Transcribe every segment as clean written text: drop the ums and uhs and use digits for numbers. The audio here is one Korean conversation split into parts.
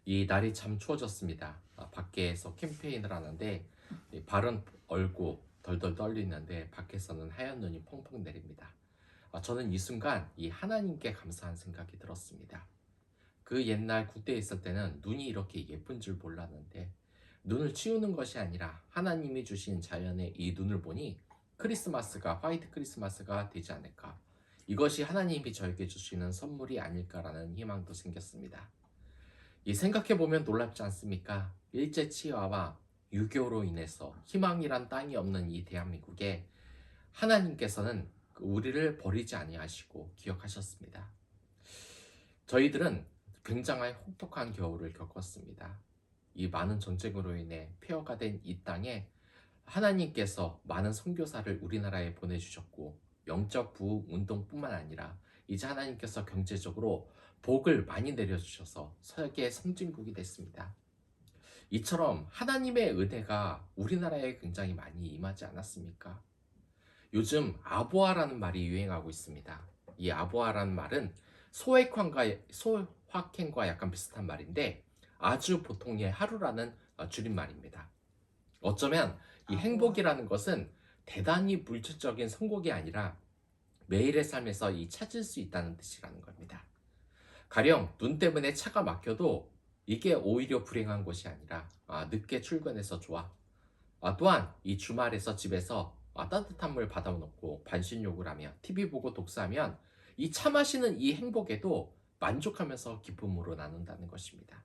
이 날이 참 추워졌습니다. 밖에서 캠페인을 하는데 이 발은 얼고 덜덜 떨리는데 밖에서는 하얀 눈이 펑펑 내립니다. 저는 이 순간 이 하나님께 감사한 생각이 들었습니다. 그 옛날 국대에 있을 때는 눈이 이렇게 예쁜 줄 몰랐는데 눈을 치우는 것이 아니라 하나님이 주신 자연의 이 눈을 보니 크리스마스가 화이트 크리스마스가 되지 않을까. 이것이 하나님이 저에게 주시는 선물이 아닐까라는 희망도 생겼습니다. 이 생각해보면 놀랍지 않습니까? 일제 치하와 유교로 인해서 희망이란 땅이 없는 이 대한민국에 하나님께서는 우리를 버리지 아니하시고 기억하셨습니다. 저희들은 굉장히 혹독한 겨울을 겪었습니다. 이 많은 전쟁으로 인해 폐허가 된 이 땅에 하나님께서 많은 선교사를 우리나라에 보내주셨고 영적 부흥 운동뿐만 아니라 이제 하나님께서 경제적으로 복을 많이 내려주셔서 세계 선진국이 됐습니다. 이처럼 하나님의 은혜가 우리나라에 굉장히 많이 임하지 않았습니까? 요즘 아보아라는 말이 유행하고 있습니다. 이 아보아라는 말은 소확행과 약간 비슷한 말인데 아주 보통의 하루라는 줄임말입니다. 어쩌면 이 행복이라는 것은 대단히 물질적인 성공이 아니라 매일의 삶에서 이 찾을 수 있다는 뜻이라는 겁니다. 가령 눈 때문에 차가 막혀도 이게 오히려 불행한 것이 아니라 늦게 출근해서 좋아. 또한 이 주말에서 집에서 따뜻한 물 받아놓고 반신욕을 하며 TV 보고 독서하면 이 차 마시는 이 행복에도 만족하면서 기쁨으로 나눈다는 것입니다.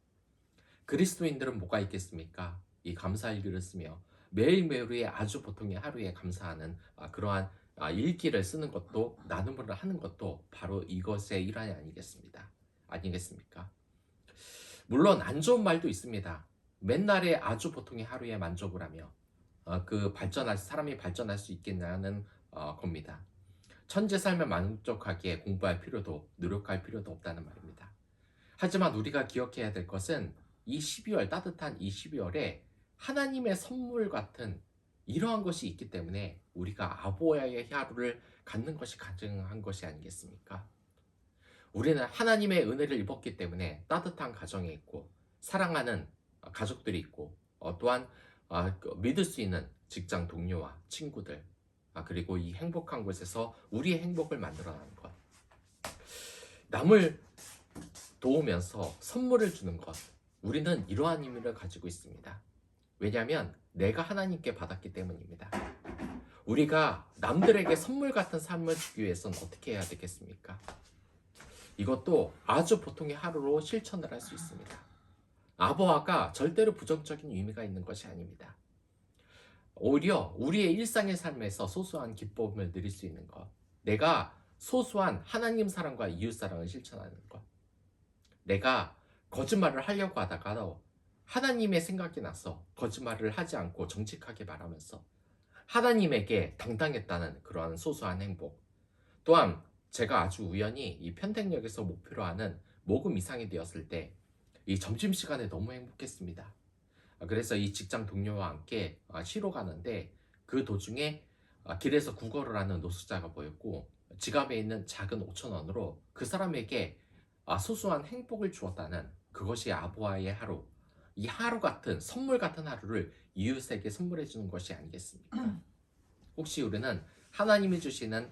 그리스도인들은 뭐가 있겠습니까? 이 감사일기를 쓰며 매일매일의 아주 보통의 하루에 감사하는 그러한 일기를 쓰는 것도 나눔을 하는 것도 바로 이것의 일환이 아니겠습니까? 물론 안 좋은 말도 있습니다. 맨날의 아주 보통의 하루에 만족을 하며 사람이 발전할 수 있겠냐는 겁니다. 천재 삶에 만족하기에 공부할 필요도 노력할 필요도 없다는 말입니다. 하지만 우리가 기억해야 될 것은 이 12월 따뜻한 이 12월에 하나님의 선물 같은 이러한 것이 있기 때문에 우리가 아보야의 하루를 갖는 것이 가능한 것이 아니겠습니까? 우리는 하나님의 은혜를 입었기 때문에 따뜻한 가정에 있고 사랑하는 가족들이 있고 또한 믿을 수 있는 직장 동료와 친구들 그리고 이 행복한 곳에서 우리의 행복을 만들어가는 것, 남을 도우면서 선물을 주는 것, 우리는 이러한 의미를 가지고 있습니다. 왜냐하면 내가 하나님께 받았기 때문입니다. 우리가 남들에게 선물 같은 삶을 주기 위해서는 어떻게 해야 되겠습니까? 이것도 아주 보통의 하루로 실천을 할 수 있습니다. 아보아가 절대로 부정적인 의미가 있는 것이 아닙니다. 오히려 우리의 일상의 삶에서 소소한 기쁨을 누릴 수 있는 것, 내가 소소한 하나님 사랑과 이웃 사랑을 실천하는 것, 내가 거짓말을 하려고 하다가도 하나님의 생각이 나서 거짓말을 하지 않고 정직하게 말하면서 하나님에게 당당했다는 그러한 소소한 행복, 또한 제가 아주 우연히 이 편택역에서 목표로 하는 모금 이상이 되었을 때 이 점심시간에 너무 행복했습니다. 그래서 이 직장 동료와 함께 쉬러 가는데 그 도중에 길에서 구걸을 하는 노숙자가 보였고 지갑에 있는 작은 5,000원으로 그 사람에게 소소한 행복을 주었다는 그것이 아보아의 하루, 이 하루 같은 선물 같은 하루를 이웃에게 선물해 주는 것이 아니겠습니까? 혹시 우리는 하나님이 주시는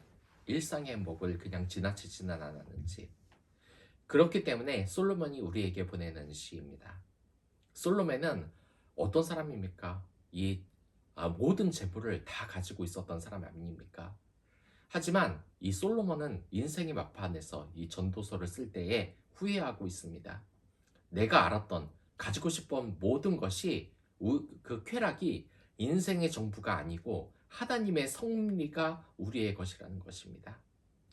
일상의 행복을 그냥 지나치지는 않았는지. 그렇기 때문에 솔로몬이 우리에게 보내는 시입니다. 솔로몬은 어떤 사람입니까? 이 모든 재물을 다 가지고 있었던 사람 아닙니까? 하지만 이 솔로몬은 인생의 막판에서 이 전도서를 쓸 때에 후회하고 있습니다. 내가 알았던 가지고 싶은 모든 것이 그 쾌락이 인생의 전부가 아니고 하나님의 섭리가 우리의 것이라는 것입니다.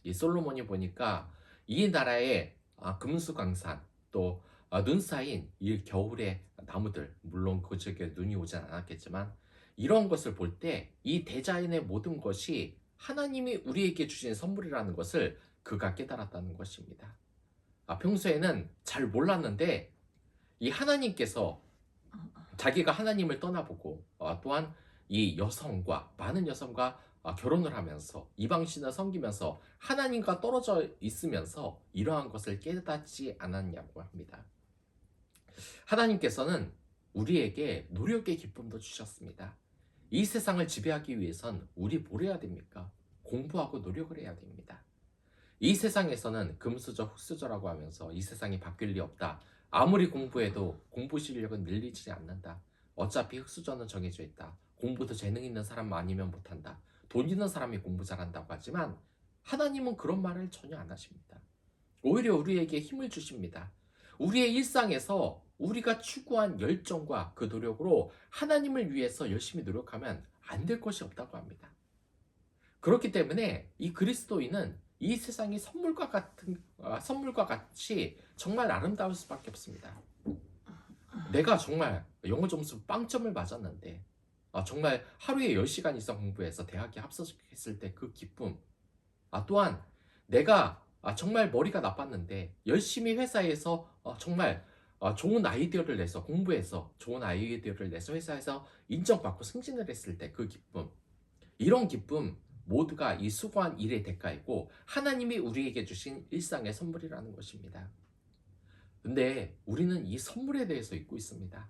이 솔로몬이 보니까 이 나라의 금수강산 또 눈 쌓인 이 겨울의 나무들, 물론 그 지역에 눈이 오진 않았겠지만 이런 것을 볼 때 이 대자연의 모든 것이 하나님이 우리에게 주신 선물이라는 것을 그가 깨달았다는 것입니다. 평소에는 잘 몰랐는데 이 하나님께서 자기가 하나님을 떠나보고 또한 이 많은 여성과 결혼을 하면서 이방신을 섬기면서 하나님과 떨어져 있으면서 이러한 것을 깨닫지 않았냐고 합니다. 하나님께서는 우리에게 노력의 기쁨도 주셨습니다. 이 세상을 지배하기 위해선 우리 뭘 해야 됩니까? 공부하고 노력을 해야 됩니다. 이 세상에서는 금수저, 흙수저라고 하면서 이 세상이 바뀔 리 없다. 아무리 공부해도 공부 실력은 늘리지 않는다. 어차피 흙수저는 정해져 있다. 공부도 재능 있는 사람 아니면 못한다. 돈 있는 사람이 공부 잘한다고 하지만 하나님은 그런 말을 전혀 안 하십니다. 오히려 우리에게 힘을 주십니다. 우리의 일상에서 우리가 추구한 열정과 그 노력으로 하나님을 위해서 열심히 노력하면 안 될 것이 없다고 합니다. 그렇기 때문에 이 그리스도인은 이 세상이 선물과 같이 정말 아름다울 수밖에 없습니다. 내가 정말 영어 점수 빵점을 맞았는데 정말 하루에 10시간 이상 공부해서 대학에 합격했을 때 그 기쁨, 또한 내가 정말 머리가 나빴는데 열심히 회사에서 정말 좋은 아이디어를 내서 공부해서 좋은 아이디어를 내서 회사에서 인정받고 승진을 했을 때 그 기쁨, 이런 기쁨 모두가 이 수고한 일의 대가이고 하나님이 우리에게 주신 일상의 선물이라는 것입니다. 근데 우리는 이 선물에 대해서 잊고 있습니다.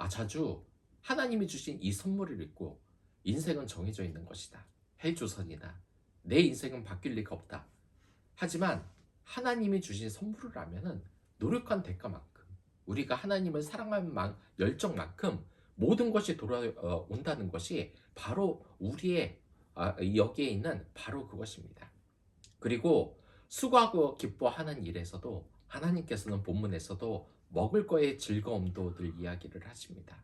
자주 하나님이 주신 이 선물을 잊고 인생은 정해져 있는 것이다. 해조선이다. 내 인생은 바뀔 리가 없다. 하지만 하나님이 주신 선물을 알면은 노력한 대가만큼 우리가 하나님을 사랑하는 열정만큼 모든 것이 돌아온다는 것이 바로 우리의 여기에 있는 바로 그것입니다. 그리고 수고하고 기뻐하는 일에서도 하나님께서는 본문에서도 먹을 거의 즐거움도 늘 이야기를 하십니다.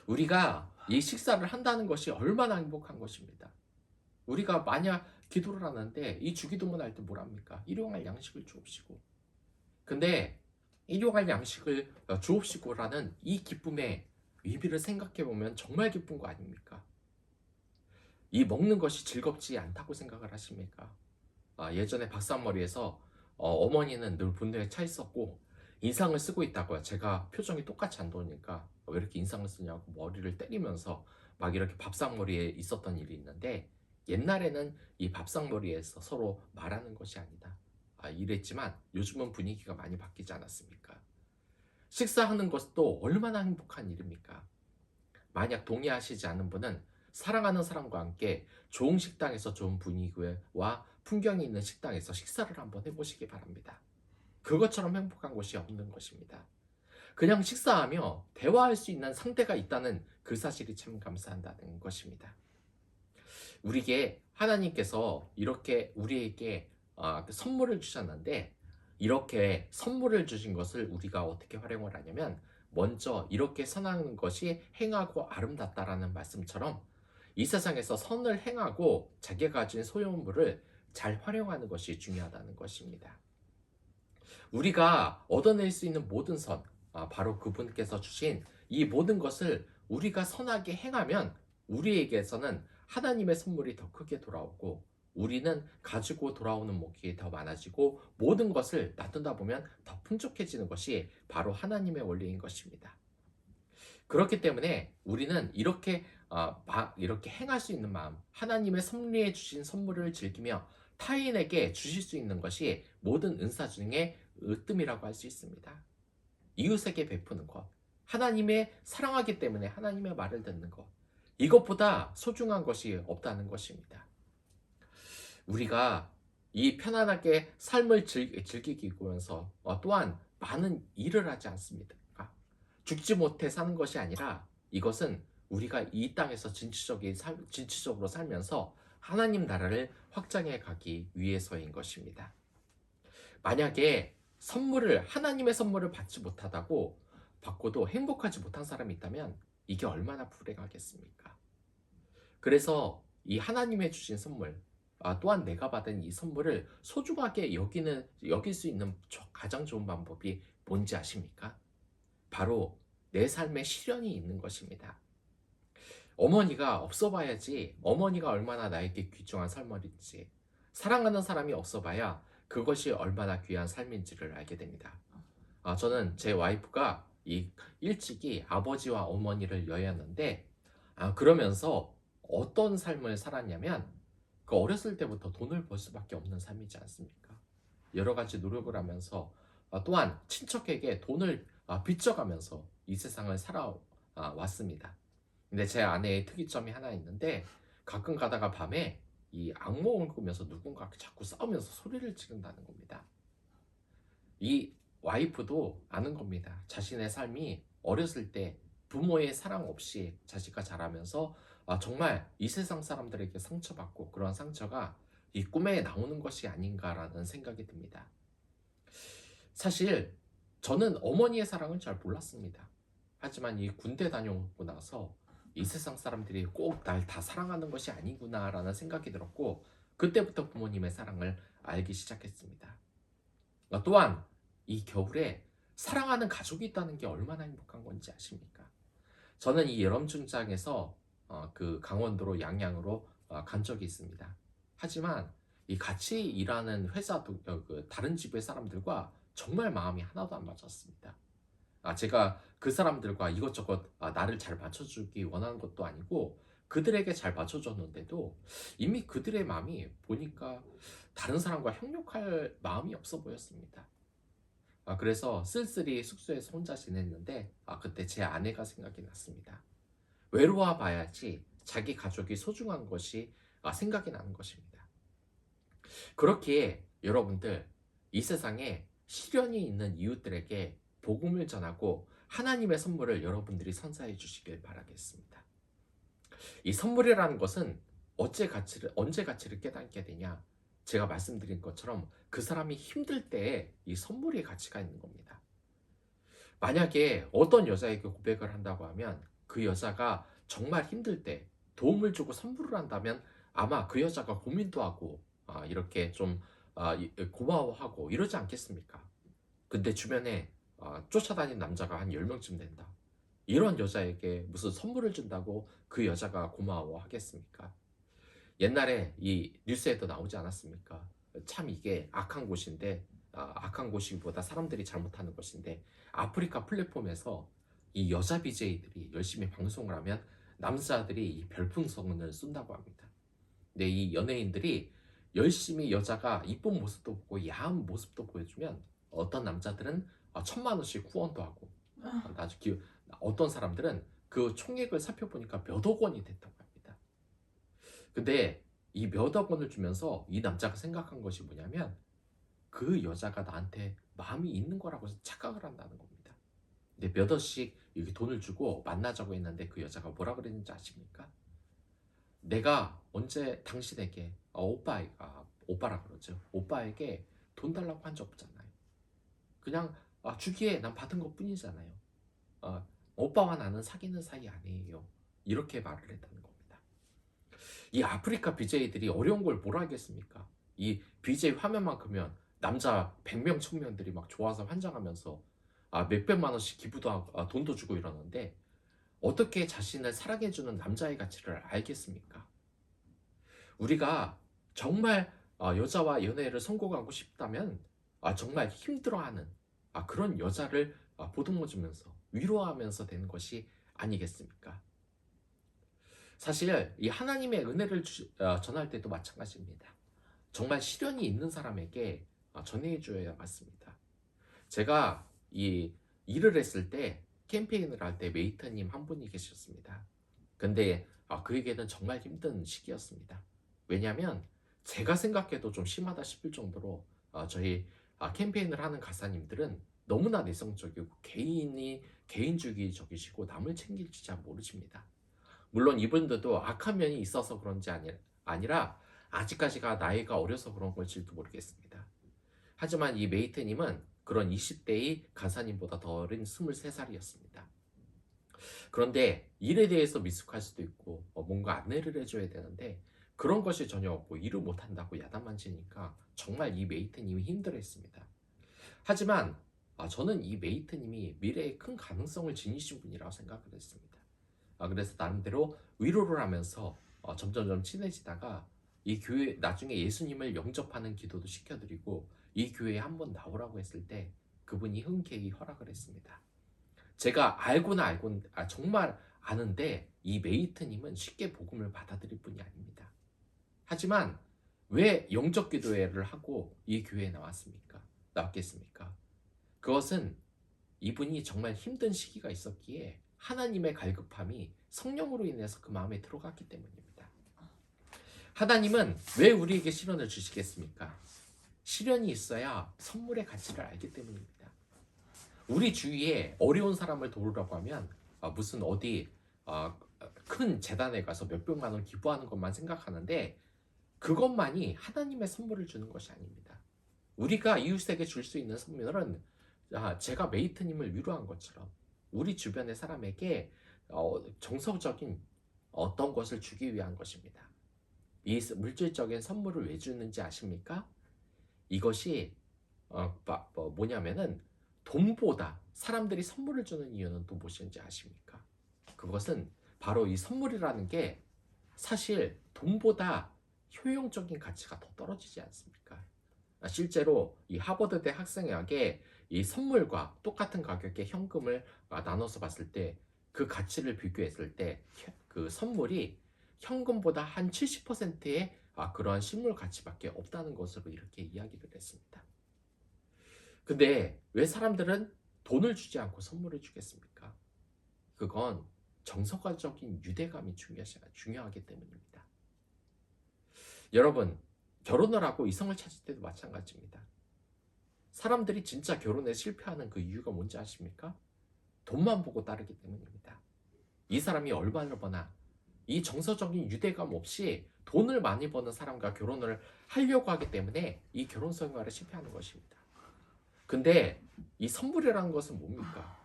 우리가 이 식사를 한다는 것이 얼마나 행복한 것입니다. 우리가 만약 기도를 하는데 이 주기도문 할 때 뭘 합니까? 일용할 양식을 주옵시고. 근데 일용할 양식을 주옵시고라는 이 기쁨의 의미를 생각해 보면 정말 기쁜 거 아닙니까? 이 먹는 것이 즐겁지 않다고 생각을 하십니까? 예전에 박사머리에서 어머니는 늘 분노에 차 있었고 인상을 쓰고 있다고요. 제가 표정이 똑같이 안 좋으니까 왜 이렇게 인상을 쓰냐고 머리를 때리면서 막 이렇게 밥상머리에 있었던 일이 있는데, 옛날에는 이 밥상머리에서 서로 말하는 것이 아니다, 이랬지만 요즘은 분위기가 많이 바뀌지 않았습니까? 식사하는 것도 얼마나 행복한 일입니까? 만약 동의하시지 않는 분은 사랑하는 사람과 함께 좋은 식당에서 좋은 분위기와 풍경이 있는 식당에서 식사를 한번 해보시기 바랍니다. 그것처럼 행복한 것이 없는 것입니다. 그냥 식사하며 대화할 수 있는 상대가 있다는 그 사실이 참 감사한다는 것입니다. 우리에게 하나님께서 이렇게 우리에게 선물을 주셨는데, 이렇게 선물을 주신 것을 우리가 어떻게 활용을 하냐면, 먼저 이렇게 선하는 것이 행하고 아름답다라는 말씀처럼 이 세상에서 선을 행하고 자기가 가진 소유물을 잘 활용하는 것이 중요하다는 것입니다. 우리가 얻어낼 수 있는 모든 선, 바로 그분께서 주신 이 모든 것을 우리가 선하게 행하면 우리에게서는 하나님의 선물이 더 크게 돌아오고 우리는 가지고 돌아오는 목이 더 많아지고 모든 것을 놔둔다 보면 더 풍족해지는 것이 바로 하나님의 원리인 것입니다. 그렇기 때문에 우리는 이렇게 행할 수 있는 마음, 하나님의 섭리해 주신 선물을 즐기며 타인에게 주실 수 있는 것이 모든 은사 중에 으뜸이라고 할 수 있습니다. 이웃에게 베푸는 것, 하나님의 사랑하기 때문에 하나님의 말을 듣는 것, 이것보다 소중한 것이 없다는 것입니다. 우리가 이 편안하게 삶을 즐기면서 또한 많은 일을 하지 않습니다. 죽지 못해 사는 것이 아니라 이것은 우리가 이 땅에서 진취적으로 살면서 하나님 나라를 확장해 가기 위해서인 것입니다. 만약에 하나님의 선물을 받고도 행복하지 못한 사람이 있다면 이게 얼마나 불행하겠습니까? 그래서 이 하나님의 주신 선물, 또한 내가 받은 이 선물을 소중하게 여길 수 있는 가장 좋은 방법이 뭔지 아십니까? 바로 내 삶에 시련이 있는 것입니다. 어머니가 없어 봐야지 어머니가 얼마나 나에게 귀중한 선물인지, 사랑하는 사람이 없어 봐야 그것이 얼마나 귀한 삶인지를 알게 됩니다. 저는 제 와이프가 일찍이 아버지와 어머니를 여의었는데, 그러면서 어떤 삶을 살았냐면, 그 어렸을 때부터 돈을 벌 수밖에 없는 삶이지 않습니까? 여러 가지 노력을 하면서 또한 친척에게 돈을 빚져가면서 이 세상을 살아왔습니다. 근데 제 아내의 특이점이 하나 있는데 가끔 가다가 밤에 이 악몽을 꾸면서 누군가 자꾸 싸우면서 소리를 지른다는 겁니다. 이 와이프도 아는 겁니다. 자신의 삶이 어렸을 때 부모의 사랑 없이 자식과 자라면서 정말 이 세상 사람들에게 상처받고 그런 상처가 이 꿈에 나오는 것이 아닌가라는 생각이 듭니다. 사실 저는 어머니의 사랑을 잘 몰랐습니다. 하지만 이 군대 다녀오고 나서 이 세상 사람들이 꼭 날 다 사랑하는 것이 아니구나라는 생각이 들었고 그때부터 부모님의 사랑을 알기 시작했습니다. 또한 이 겨울에 사랑하는 가족이 있다는 게 얼마나 행복한 건지 아십니까? 저는 이 여름춘장에서 그 강원도로 양양으로 간 적이 있습니다. 하지만 이 같이 일하는 회사도 그 다른 집의 사람들과 정말 마음이 하나도 안 맞았습니다. 제가 그 사람들과 이것저것 나를 잘 맞춰주기 원하는 것도 아니고 그들에게 잘 맞춰줬는데도 이미 그들의 마음이 보니까 다른 사람과 협력할 마음이 없어 보였습니다. 그래서 쓸쓸히 숙소에서 혼자 지냈는데 그때 제 아내가 생각이 났습니다. 외로워 봐야지 자기 가족이 소중한 것이 생각이 나는 것입니다. 그렇기에 여러분들 이 세상에 시련이 있는 이웃들에게 복음을 전하고 하나님의 선물을 여러분들이 선사해 주시길 바라겠습니다. 이 선물이라는 것은 언제 가치를 깨닫게 되냐? 제가 말씀드린 것처럼 그 사람이 힘들 때에 이 선물의 가치가 있는 겁니다. 만약에 어떤 여자에게 고백을 한다고 하면 그 여자가 정말 힘들 때 도움을 주고 선물을 한다면 아마 그 여자가 고민도 하고 이렇게 좀 고마워하고 이러지 않겠습니까? 근데 주변에 쫓아다니는 남자가 한 10명쯤 된다. 이런 여자에게 무슨 선물을 준다고 그 여자가 고마워하겠습니까? 옛날에 이 뉴스에도 나오지 않았습니까? 참 이게 악한 곳인데 악한 곳이보다 사람들이 잘못하는 것인데 아프리카 플랫폼에서 이 여자 BJ들이 열심히 방송을 하면 남자들이 이 별풍선을 쏜다고 합니다. 근데 이 연예인들이 열심히 여자가 이쁜 모습도 보고 야한 모습도 보여주면 어떤 남자들은 1,000만 원씩 후원도 하고 나중에 어떤 사람들은 그 총액을 살펴보니까 몇 억 원이 됐다고 합니다. 근데 이 몇 억 원을 주면서 이 남자가 생각한 것이 뭐냐면 그 여자가 나한테 마음이 있는 거라고 착각을 한다는 겁니다. 근데 몇 억씩 이렇게 돈을 주고 만나자고 했는데 그 여자가 뭐라 그랬는지 아십니까? 내가 언제 당신에게 오빠라 그러죠. 오빠에게 돈 달라고 한 적 없잖아요. 그냥 주기에 난 받은 것 뿐이잖아요. 오빠와 나는 사귀는 사이 아니에요. 이렇게 말을 했다는 겁니다. 이 아프리카 BJ들이 어려운 걸 뭘 알겠습니까? 이 BJ 화면만 크면 남자 100명, 1000명들이 막 좋아서 환장하면서 몇백만 원씩 기부도 하고 돈도 주고 이러는데 어떻게 자신을 사랑해주는 남자의 가치를 알겠습니까? 우리가 정말 여자와 연애를 성공하고 싶다면 정말 힘들어하는 그런 여자를 보듬어주면서 위로하면서 되는 것이 아니겠습니까? 사실 이 하나님의 은혜를 전할 때도 마찬가지입니다. 정말 시련이 있는 사람에게 전해줘야 맞습니다. 제가 이 일을 했을 때 캠페인을 할 때 메이터님 한 분이 계셨습니다. 근데 그에게는 정말 힘든 시기였습니다. 왜냐하면 제가 생각해도 좀 심하다 싶을 정도로 저희 캠페인을 하는 가사님들은 너무나 내성적이고 개인주의적이시고 남을 챙길지 잘 모르십니다. 물론 이분들도 악한 면이 있어서 그런지 아니라 아직까지가 나이가 어려서 그런 걸지도 모르겠습니다. 하지만 이 메이트님은 그런 20대의 간사님보다 더 어린 23살이었습니다. 그런데 일에 대해서 미숙할 수도 있고 뭔가 안내를 해줘야 되는데 그런 것이 전혀 없고 일을 못한다고 야단만 치니까 정말 이 메이트님이 힘들어했습니다. 하지만 저는 이 메이트님이 미래에 큰 가능성을 지니신 분이라고 생각을 했습니다. 그래서 나름대로 위로를 하면서 점점점 친해지다가 이 교회 나중에 예수님을 영접하는 기도도 시켜드리고 이 교회에 한번 나오라고 했을 때 그분이 흔쾌히 허락을 했습니다. 제가 정말 아는데 이 메이트님은 쉽게 복음을 받아들일 분이 아닙니다. 하지만 왜 영접 기도회를 하고 이 교회에 나왔겠습니까? 그것은 이분이 정말 힘든 시기가 있었기에 하나님의 갈급함이 성령으로 인해서 그 마음에 들어갔기 때문입니다. 하나님은 왜 우리에게 시련을 주시겠습니까? 시련이 있어야 선물의 가치를 알기 때문입니다. 우리 주위에 어려운 사람을 도우려고 하면 무슨 어디 큰 재단에 가서 몇백만 원 기부하는 것만 생각하는데 그것만이 하나님의 선물을 주는 것이 아닙니다. 우리가 이웃에게 줄 수 있는 선물은 제가 메이트님을 위로한 것처럼 우리 주변의 사람에게 정서적인 어떤 것을 주기 위한 것입니다. 이 물질적인 선물을 왜 주는지 아십니까? 이것이 뭐냐면은 돈보다 사람들이 선물을 주는 이유는 또 무엇인지 아십니까? 그것은 바로 이 선물이라는 게 사실 돈보다 효용적인 가치가 더 떨어지지 않습니까? 실제로 이 하버드대 학생에게 이 선물과 똑같은 가격의 현금을 나눠서 봤을 때 그 가치를 비교했을 때 그 선물이 현금보다 한 70%의 그러한 실물 가치밖에 없다는 것으로 이렇게 이야기를 했습니다. 근데 왜 사람들은 돈을 주지 않고 선물을 주겠습니까? 그건 정서적인 유대감이 중요하기 때문입니다. 여러분, 결혼을 하고 이성을 찾을 때도 마찬가지입니다. 사람들이 진짜 결혼에 실패하는 그 이유가 뭔지 아십니까? 돈만 보고 따르기 때문입니다. 이 사람이 얼마나 버나 이 정서적인 유대감 없이 돈을 많이 버는 사람과 결혼을 하려고 하기 때문에 이 결혼 생활에 실패하는 것입니다. 근데 이 선물이라는 것은 뭡니까?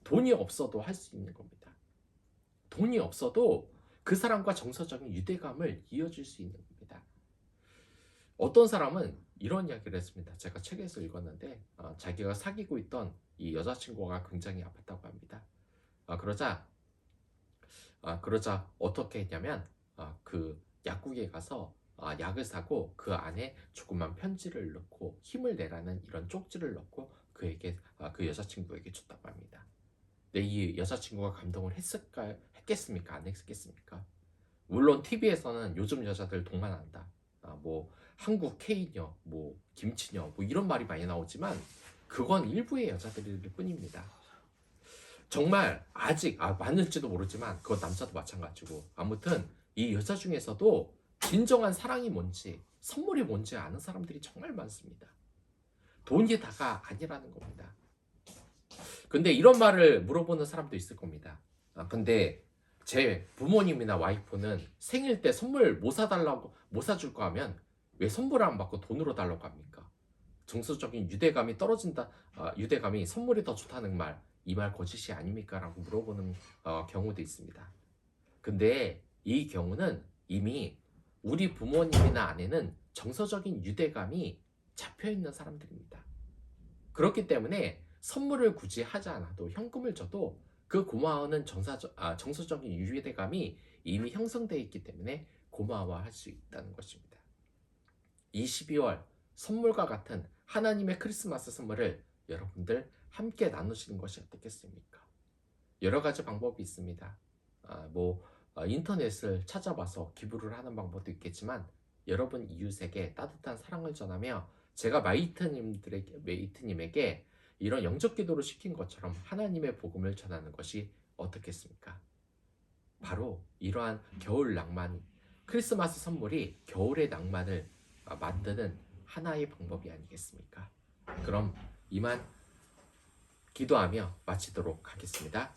돈이 없어도 할 수 있는 겁니다. 돈이 없어도 그 사람과 정서적인 유대감을 이어줄 수 있는 겁니다. 어떤 사람은 이런 이야기를 했습니다. 제가 책에서 읽었는데 자기가 사귀고 있던 이 여자친구가 굉장히 아팠다고 합니다. 그러자 어떻게 했냐면 그 약국에 가서 약을 사고 그 안에 조그만 편지를 넣고 힘을 내라는 이런 쪽지를 넣고 그 여자친구에게 줬다고 합니다. 근데 이 여자친구가 감동을 했겠습니까? 안 했겠습니까? 물론 TV에서는 요즘 여자들 동안한다. 뭐 한국 K녀, 뭐 김치녀, 뭐 이런 말이 많이 나오지만 그건 일부의 여자들일 뿐입니다. 정말 아직 맞는지도 모르지만 그건 남자도 마찬가지고 아무튼 이 여자 중에서도 진정한 사랑이 뭔지 선물이 뭔지 아는 사람들이 정말 많습니다. 돈이 다가 아니라는 겁니다. 근데 이런 말을 물어보는 사람도 있을 겁니다. 근데 제 부모님이나 와이프는 생일 때 선물 못 사줄 거 하면 왜 선물 안 받고 돈으로 달라고 합니까? 정서적인 유대감이 떨어진다, 유대감이 선물이 더 좋다는 말, 이 말 거짓이 아닙니까? 라고 물어보는 경우도 있습니다. 근데 이 경우는 이미 우리 부모님이나 아내는 정서적인 유대감이 잡혀있는 사람들입니다. 그렇기 때문에 선물을 굳이 하지 않아도 현금을 줘도 그 고마워하는 정서적인 유대감이 이미 형성되어 있기 때문에 고마워할 수 있다는 것입니다. 이 12월 선물과 같은 하나님의 크리스마스 선물을 여러분들 함께 나누시는 것이 어떻겠습니까? 여러 가지 방법이 있습니다. 인터넷을 찾아봐서 기부를 하는 방법도 있겠지만 여러분 이웃에게 따뜻한 사랑을 전하며 제가 메이트님에게 이런 영적 기도를 시킨 것처럼 하나님의 복음을 전하는 것이 어떻겠습니까? 바로 이러한 겨울 낭만, 크리스마스 선물이 겨울의 낭만을 만드는 하나의 방법이 아니겠습니까? 그럼 이만 기도하며 마치도록 하겠습니다.